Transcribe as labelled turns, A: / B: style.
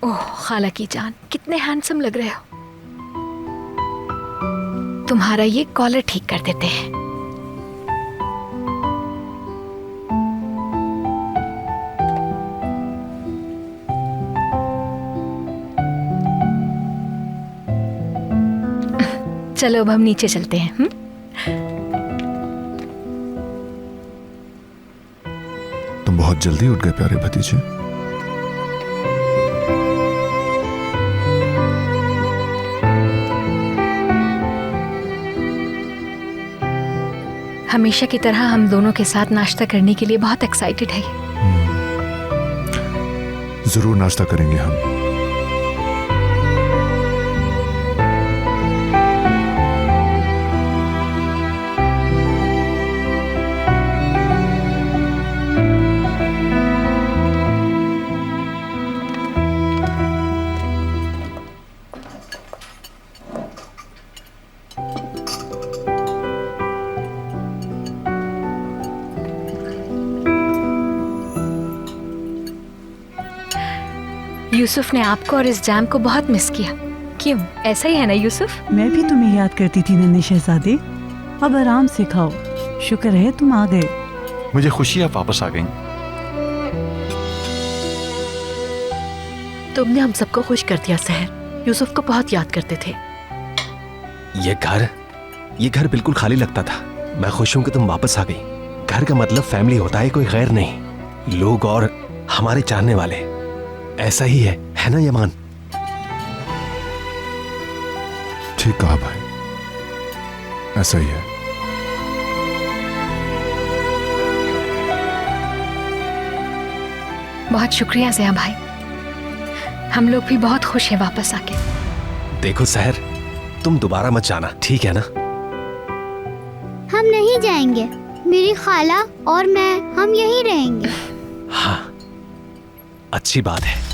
A: ओह खाला की जान, कितने हैंडसम लग रहे हो। तुम्हारा ये कॉलर ठीक कर देते हैं। चलो अब हम नीचे चलते हैं।
B: तुम बहुत जल्दी उठ गए प्यारे भतीजे।
A: हमेशा की तरह हम दोनों के साथ नाश्ता करने के लिए बहुत एक्साइटेड है।
B: जरूर नाश्ता करेंगे हम।
A: यूसुफ ने आपको और इस जैम को बहुत मिस किया। क्यों, ऐसा ही है ना यूसुफ?
C: मैं भी तुम्हें याद करती थी नन्हे शहजादे। अब आराम से खाओ। शुक्र है तुम आ गए।
D: मुझे खुशी आप वापस आ गई।
E: तुमने हम सबको खुश कर दिया सहर। यूसुफ को बहुत याद करते थे।
F: ये घर बिल्कुल खाली लगता था। मैं खुश हूं कि तुम वापस आ गई। घर का मतलब फैमिली होता है, कोई गैर नहीं। लोग और हमारे चाहने वाले। ऐसा ही है ना यमान?
B: ठीक कहा भाई, ऐसा ही है।
A: बहुत शुक्रिया ज़िया भाई, हम लोग भी बहुत खुश हैं वापस आके।
F: देखो सहर, तुम दोबारा मत जाना, ठीक है ना?
G: हम नहीं जाएंगे। मेरी खाला और मैं, हम यहीं रहेंगे।
F: हाँ, अच्छी बात है।